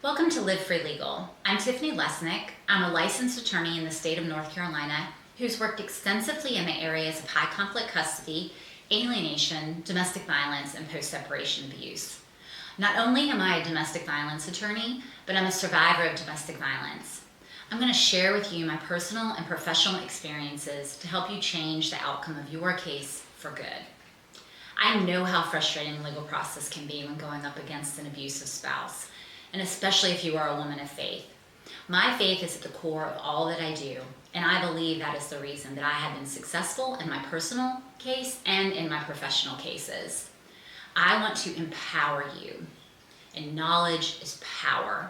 Welcome to Live Free Legal. I'm Tiffany Lesnik. I'm a licensed attorney in the state of North Carolina who's worked extensively in the areas of high conflict custody, alienation, domestic violence, and post-separation abuse. Not only am I a domestic violence attorney, but I'm a survivor of domestic violence. I'm going to share with you my personal and professional experiences to help you change the outcome of your case for good. I know how frustrating the legal process can be when going up against an abusive spouse, and especially if you are a woman of faith. My faith is at the core of all that I do, and I believe that is the reason that I have been successful in my personal case and in my professional cases. I want to empower you, and knowledge is power.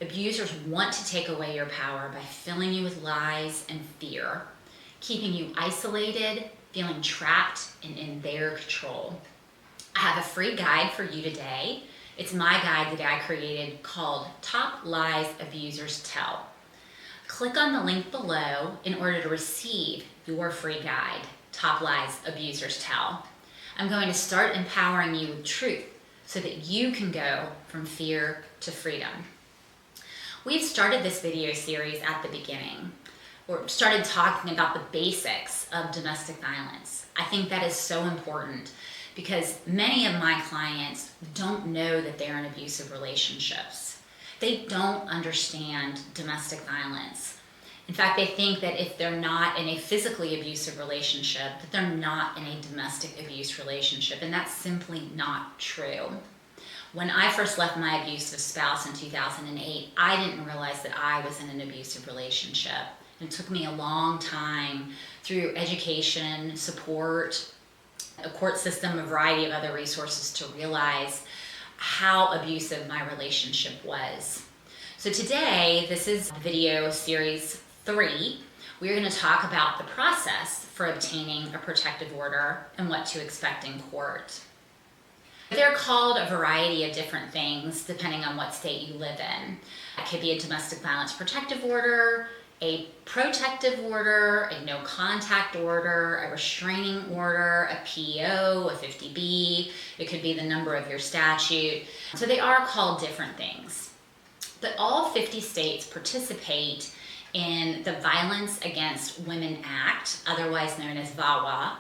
Abusers want to take away your power by filling you with lies and fear, keeping you isolated, feeling trapped, and in their control. I have a free guide for you today. It's my guide that I created called Top Lies Abusers Tell. Click on the link below in order to receive your free guide, Top Lies Abusers Tell. I'm going to start empowering you with truth so that you can go from fear to freedom. We've started this video series at the beginning, or started talking about the basics of domestic violence. I think that is so important because many of my clients don't know that they're in abusive relationships. They don't understand domestic violence. In fact, they think that if they're not in a physically abusive relationship, that they're not in a domestic abuse relationship, and that's simply not true. When I first left my abusive spouse in 2008, I didn't realize that I was in an abusive relationship. It took me a long time through education, support, a court system, a variety of other resources to realize how abusive my relationship was. So today, this is video series 3. We're going to talk about the process for obtaining a protective order and what to expect in court. They're called a variety of different things depending on what state you live in. It could be a domestic violence protective order, a protective order, a no contact order, a restraining order, a PO, a 50B. It could be the number of your statute. So they are called different things. But all 50 states participate in the Violence Against Women Act, otherwise known as VAWA.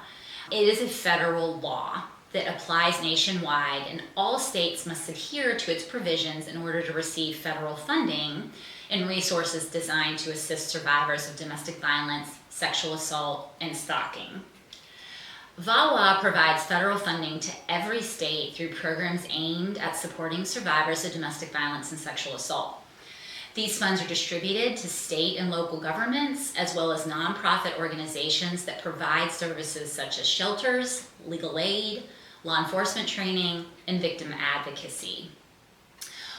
It is a federal law that applies nationwide, and all states must adhere to its provisions in order to receive federal funding and resources designed to assist survivors of domestic violence, sexual assault, and stalking. VAWA provides federal funding to every state through programs aimed at supporting survivors of domestic violence and sexual assault. These funds are distributed to state and local governments, as well as nonprofit organizations that provide services such as shelters, legal aid, law enforcement training, and victim advocacy.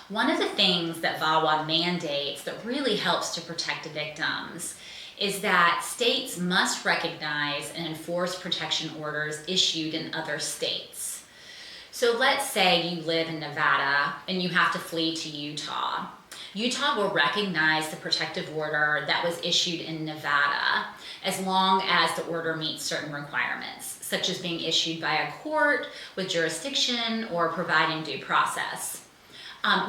One of the things that VAWA mandates that really helps to protect victims is that states must recognize and enforce protection orders issued in other states. So let's say you live in Nevada and you have to flee to Utah. Utah will recognize the protective order that was issued in Nevada as long as the order meets certain requirements, such as being issued by a court with jurisdiction or providing due process.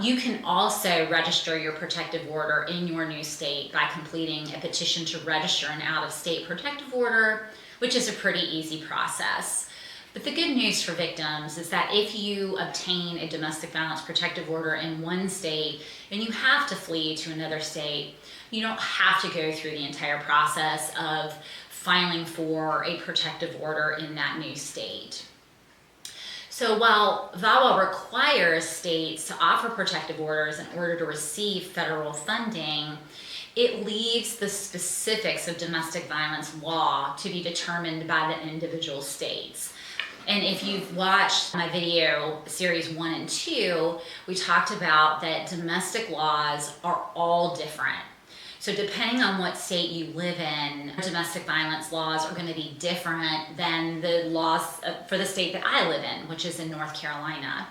You can also register your protective order in your new state by completing a petition to register an out-of-state protective order, which is a pretty easy process. But the good news for victims is that if you obtain a domestic violence protective order in one state and you have to flee to another state, you don't have to go through the entire process of filing for a protective order in that new state. So while VAWA requires states to offer protective orders in order to receive federal funding, it leaves the specifics of domestic violence law to be determined by the individual states. And if you've watched my video series 1 and 2, we talked about that domestic laws are all different. So depending on what state you live in, domestic violence laws are going to be different than the laws for the state that I live in, which is in North Carolina.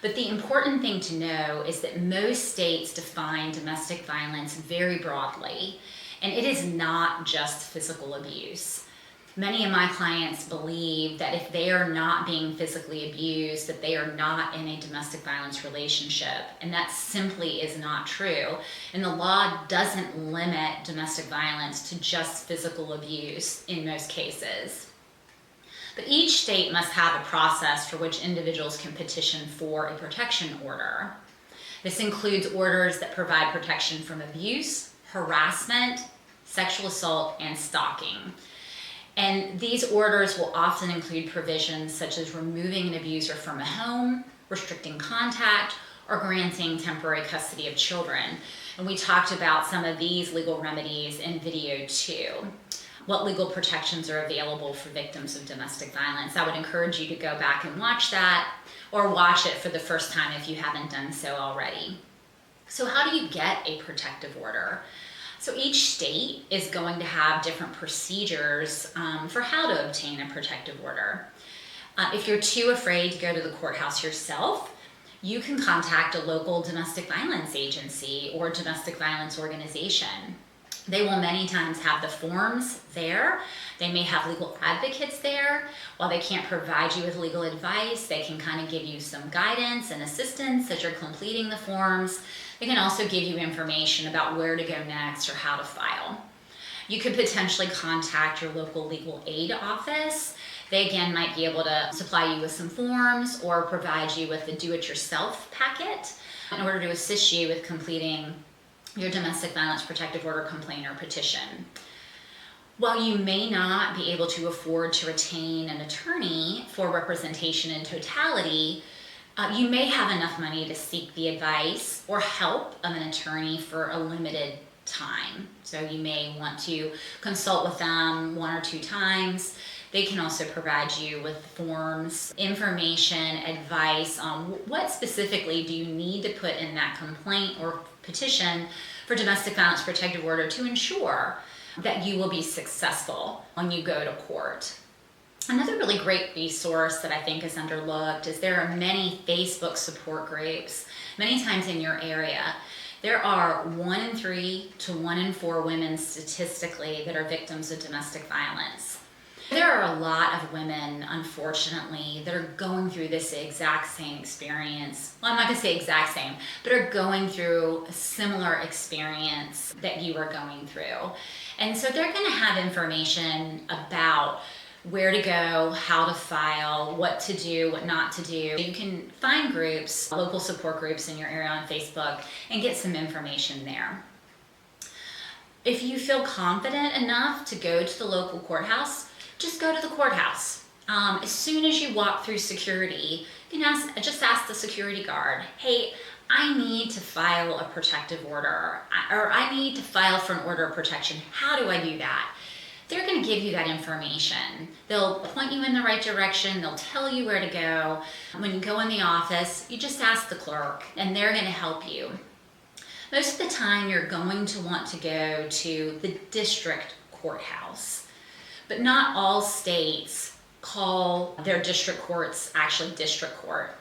But the important thing to know is that most states define domestic violence very broadly, and it is not just physical abuse. Many of my clients believe that if they are not being physically abused, that they are not in a domestic violence relationship. And that simply is not true. And the law doesn't limit domestic violence to just physical abuse in most cases. But each state must have a process for which individuals can petition for a protection order. This includes orders that provide protection from abuse, harassment, sexual assault, and stalking. And these orders will often include provisions such as removing an abuser from a home, restricting contact, or granting temporary custody of children. And we talked about some of these legal remedies in video 2. What legal protections are available for victims of domestic violence. I would encourage you to go back and watch that, or watch it for the first time if you haven't done so already. So how do you get a protective order? So each state is going to have different procedures for how to obtain a protective order. If you're too afraid to go to the courthouse yourself, you can contact a local domestic violence agency or domestic violence organization. They will many times have the forms there. They may have legal advocates there. While they can't provide you with legal advice, they can kind of give you some guidance and assistance as you're completing the forms. They can also give you information about where to go next or how to file. You could potentially contact your local legal aid office. They again might be able to supply you with some forms or provide you with a do-it-yourself packet in order to assist you with completing your domestic violence protective order complaint or petition. While you may not be able to afford to retain an attorney for representation in totality, you may have enough money to seek the advice or help of an attorney for a limited time. So you may want to consult with them 1 or 2 times. They can also provide you with forms, information, advice on what specifically do you need to put in that complaint or petition for domestic violence protective order to ensure that you will be successful when you go to court. Another really great resource that I think is underlooked is there are many Facebook support groups, many times in your area. There are 1 in 3 to 1 in 4 women statistically that are victims of domestic violence. There are a lot of women, unfortunately, that are going through this exact same experience. Well, I'm not going to say exact same, but are going through a similar experience that you are going through. And so they're going to have information about where to go, how to file, what to do, what not to do. You can find groups, local support groups in your area on Facebook, and get some information there. If you feel confident enough to go to the local courthouse, just go to the courthouse. As soon as you walk through security, you can just ask the security guard, hey, I need to file a protective order, or I need to file for an order of protection. How do I do that? They're going to give you that information. They'll point you in the right direction. They'll tell you where to go. When you go in the office, you just ask the clerk, and they're going to help you. Most of the time, you're going to want to go to the district courthouse. But not all states call their district courts actually district court.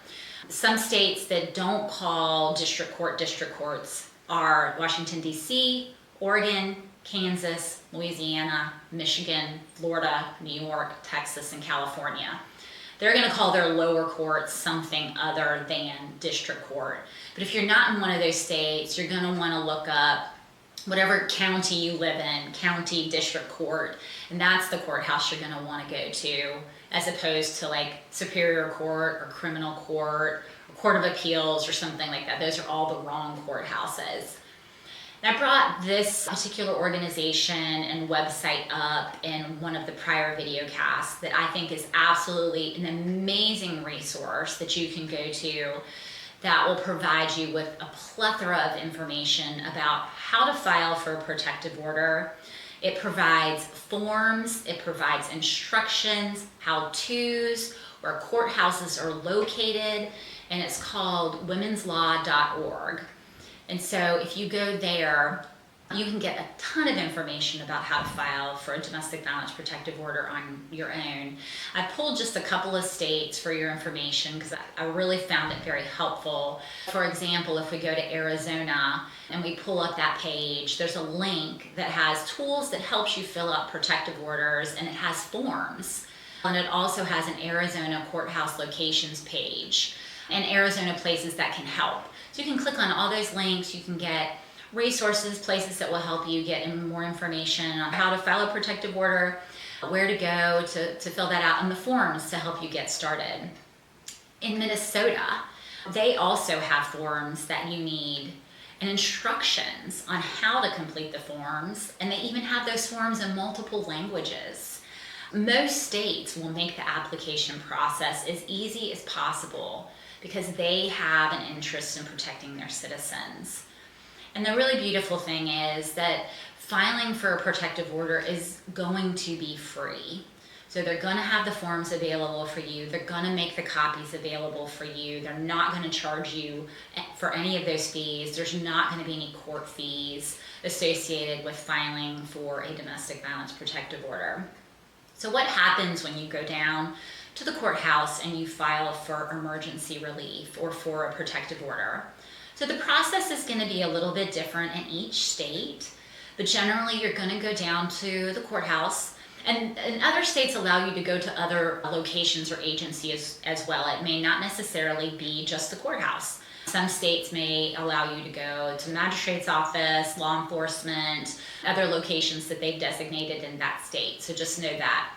Some states that don't call district courts are Washington, D.C., Oregon, Kansas, Louisiana, Michigan, Florida, New York, Texas, and California. They're going to call their lower courts something other than district court. But if you're not in one of those states, you're going to want to look up whatever county you live in, county district court, and that's the courthouse you're going to want to go to, as opposed to like Superior Court or Criminal Court or Court of Appeals or something like that. Those are all the wrong courthouses. And I brought this particular organization and website up in one of the prior video casts that I think is absolutely an amazing resource that you can go to that will provide you with a plethora of information about how to file for a protective order. It provides forms, it provides instructions, how-tos, where courthouses are located, and it's called womenslaw.org. And so if you go there, You can get a ton of information about how to file for a domestic violence protective order on your own. I pulled just a couple of states for your information because I really found it very helpful. For example, if we go to Arizona and we pull up that page, there's a link that has tools that helps you fill out protective orders, and it has forms. And it also has an Arizona courthouse locations page and Arizona places that can help. So you can click on all those links. You can get resources, places that will help you get more information on how to file a protective order, where to go to fill that out, and the forms to help you get started. In Minnesota, they also have forms that you need and instructions on how to complete the forms, and they even have those forms in multiple languages. Most states will make the application process as easy as possible because they have an interest in protecting their citizens. And the really beautiful thing is that filing for a protective order is going to be free. So they're going to have the forms available for you. They're going to make the copies available for you. They're not going to charge you for any of those fees. There's not going to be any court fees associated with filing for a domestic violence protective order. So what happens when you go down to the courthouse and you file for emergency relief or for a protective order? So the process is going to be a little bit different in each state, but generally you're going to go down to the courthouse, and other states allow you to go to other locations or agencies as well. It may not necessarily be just the courthouse. Some states may allow you to go to the magistrate's office, law enforcement, other locations that they've designated in that state. So just know that.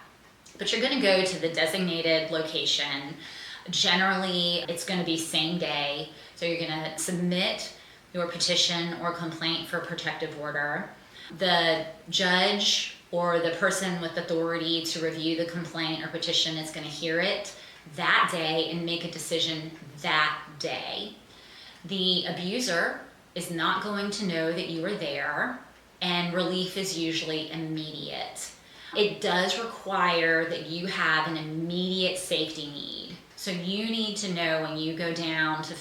But you're going to go to the designated location. Generally, it's going to be same day. So you're going to submit your petition or complaint for a protective order. The judge or the person with authority to review the complaint or petition is going to hear it that day and make a decision that day. The abuser is not going to know that you are there, and relief is usually immediate. It does require that you have an immediate safety need. So you need to know when you go down to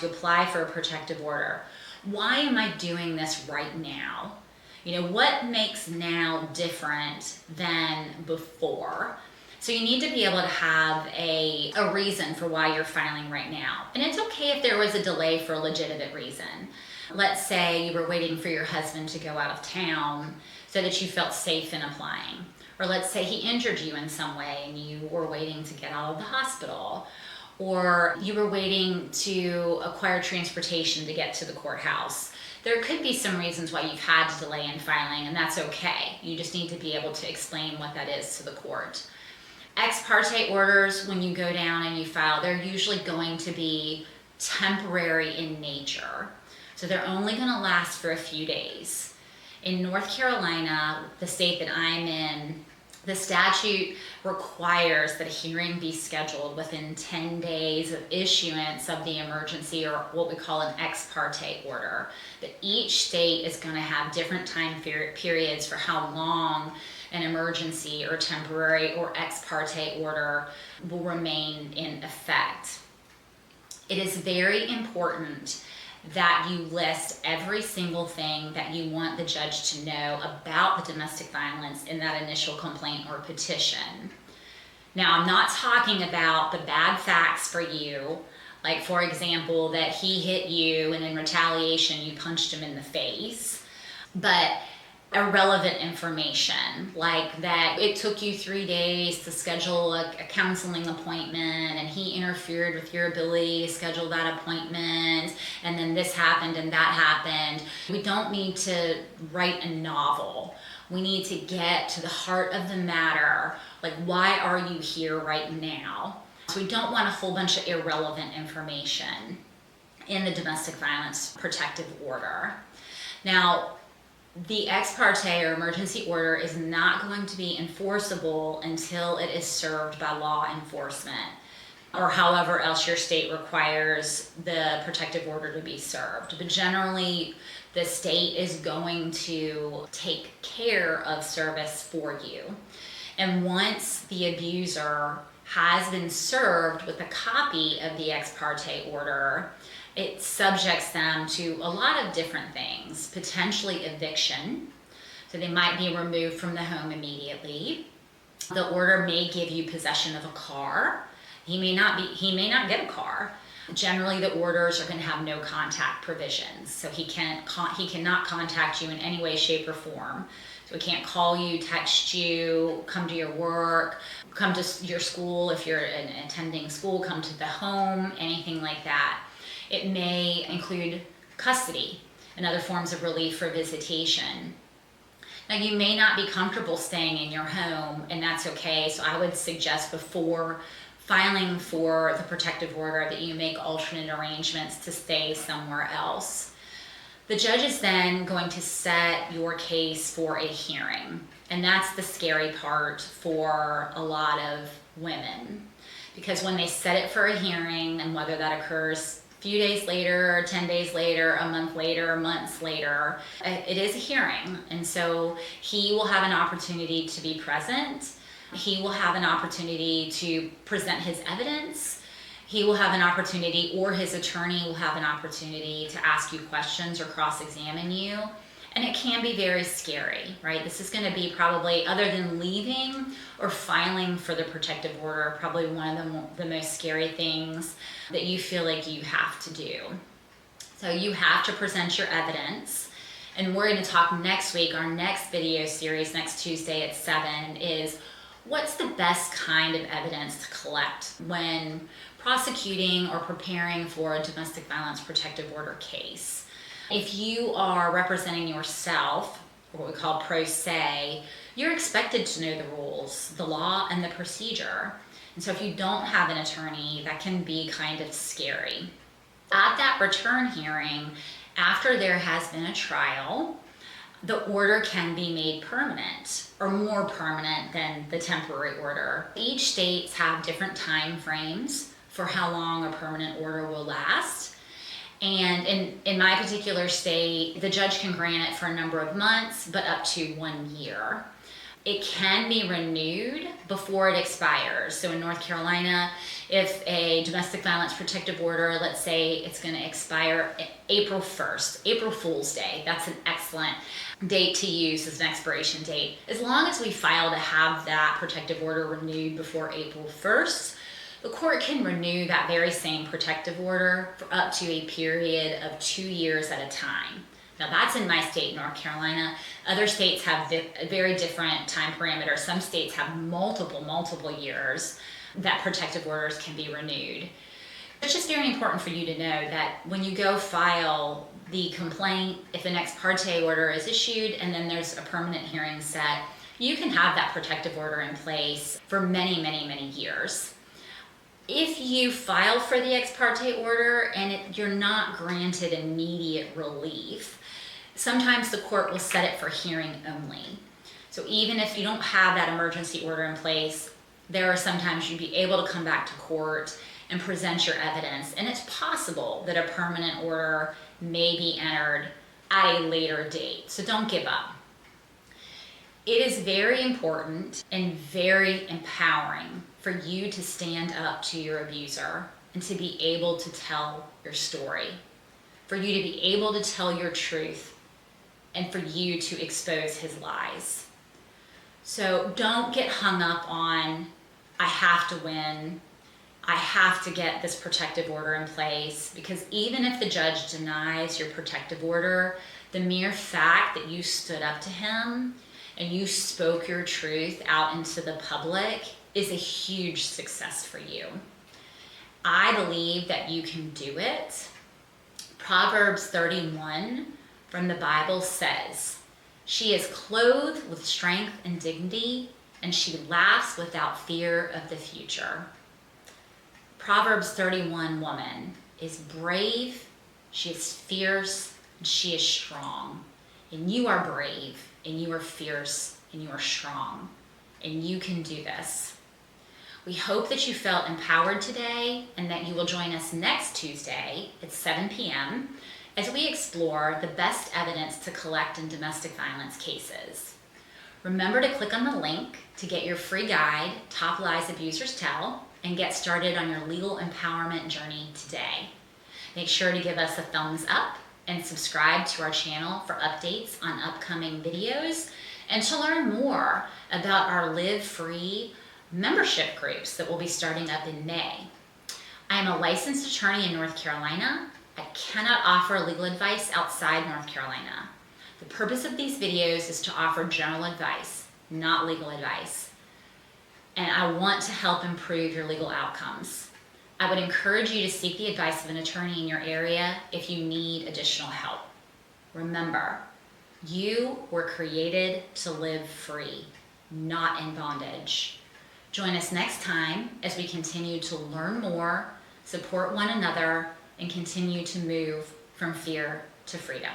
apply for a protective order, why am I doing this right now? You know, what makes now different than before? So you need to be able to have a reason for why you're filing right now. And it's okay if there was a delay for a legitimate reason. Let's say you were waiting for your husband to go out of town so that you felt safe in applying. Or let's say he injured you in some way and you were waiting to get out of the hospital. Or you were waiting to acquire transportation to get to the courthouse. There could be some reasons why you've had to delay in filing, and that's okay. You just need to be able to explain what that is to the court. Ex parte orders, when you go down and you file, they're usually going to be temporary in nature. So they're only going to last for a few days. In North Carolina, the state that I'm in, the statute requires that a hearing be scheduled within 10 days of issuance of the emergency, or what we call an ex parte order. But each state is going to have different time periods for how long an emergency or temporary or ex parte order will remain in effect. It is very important that you list every single thing that you want the judge to know about the domestic violence in that initial complaint or petition. Now, I'm not talking about the bad facts for you, like, for example, that he hit you and in retaliation you punched him in the face, but irrelevant information, like that it took you 3 days to schedule a counseling appointment and he interfered with your ability to schedule that appointment, and then this happened and that happened. We don't need to write a novel. We need to get to the heart of the matter, like, why are you here right now? So we don't want a whole bunch of irrelevant information in the domestic violence protective order. Now, the ex parte or emergency order is not going to be enforceable until it is served by law enforcement, or however else your state requires the protective order to be served. But generally, the state is going to take care of service for you. And once the abuser has been served with a copy of the ex parte order, It subjects them to a lot of different things, potentially eviction. So they might be removed from the home immediately. The order may give you possession of a car. He may not get a car. Generally, the orders are going to have no contact provisions. So he cannot contact you in any way, shape, or form. So he can't call you, text you, come to your work, come to your school if you're attending school, come to the home, anything like that. It may include custody and other forms of relief for visitation. Now, you may not be comfortable staying in your home, and that's okay. So I would suggest before filing for the protective order that you make alternate arrangements to stay somewhere else. The judge is then going to set your case for a hearing, and that's the scary part for a lot of women, because when they set it for a hearing, and whether that occurs a few days later, 10 days later, a month later, months later, it is a hearing, and so he will have an opportunity to be present. He will have an opportunity to present his evidence. He will have an opportunity, or his attorney will have an opportunity to ask you questions or cross-examine you. And it can be very scary, right? This is going to be probably, other than leaving or filing for the protective order, probably one of the most scary things that you feel like you have to do. So you have to present your evidence. And we're going to talk next week, our next video series, next Tuesday at 7, is what's the best kind of evidence to collect when prosecuting or preparing for a domestic violence protective order case. If you are representing yourself, or what we call pro se, you're expected to know the rules, the law, and the procedure. And so if you don't have an attorney, that can be kind of scary. At that return hearing, after there has been a trial, the order can be made permanent, or more permanent than the temporary order. Each states have different time frames for how long a permanent order will last. And in my particular state, the judge can grant it for a number of months, but up to 1 year. It can be renewed before it expires. So in North Carolina, if a domestic violence protective order, let's say it's going to expire April 1st, April Fool's Day, that's an excellent date to use as an expiration date. As long as we file to have that protective order renewed before April 1st, the court can renew that very same protective order for up to a period of 2 years at a time. Now that's in my state, North Carolina. Other states have very different time parameters. Some states have multiple years that protective orders can be renewed. It's just very important for you to know that when you go file the complaint, if an ex parte order is issued and then there's a permanent hearing set, you can have that protective order in place for many years. If you file for the ex parte order and you're not granted immediate relief, sometimes the court will set it for hearing only. So even if you don't have that emergency order in place, there are sometimes you'd be able to come back to court and present your evidence. And it's possible that a permanent order may be entered at a later date. So don't give up. It is very important and very empowering for you to stand up to your abuser and to be able to tell your story, for you to be able to tell your truth, and for you to expose his lies. So don't get hung up on, I have to win, I have to get this protective order in place, because even if the judge denies your protective order, the mere fact that you stood up to him and you spoke your truth out into the public is a huge success for you. I believe that you can do it. Proverbs 31 from the Bible says, "She is clothed with strength and dignity, and she laughs without fear of the future." Proverbs 31 woman is brave, she is fierce, and she is strong. And you are brave, and you are fierce, and you are strong. And you can do this. We hope that you felt empowered today and that you will join us next Tuesday at 7 p.m. as we explore the best evidence to collect in domestic violence cases. Remember to click on the link to get your free guide, Top Lies Abusers Tell, and get started on your legal empowerment journey today. Make sure to give us a thumbs up and subscribe to our channel for updates on upcoming videos and to learn more about our Live Free membership groups that will be starting up in May. I am a licensed attorney in North Carolina. I cannot offer legal advice outside North Carolina. The purpose of these videos is to offer general advice, not legal advice. And I want to help improve your legal outcomes. I would encourage you to seek the advice of an attorney in your area if you need additional help. Remember, you were created to live free, not in bondage. Join us next time as we continue to learn more, support one another, and continue to move from fear to freedom.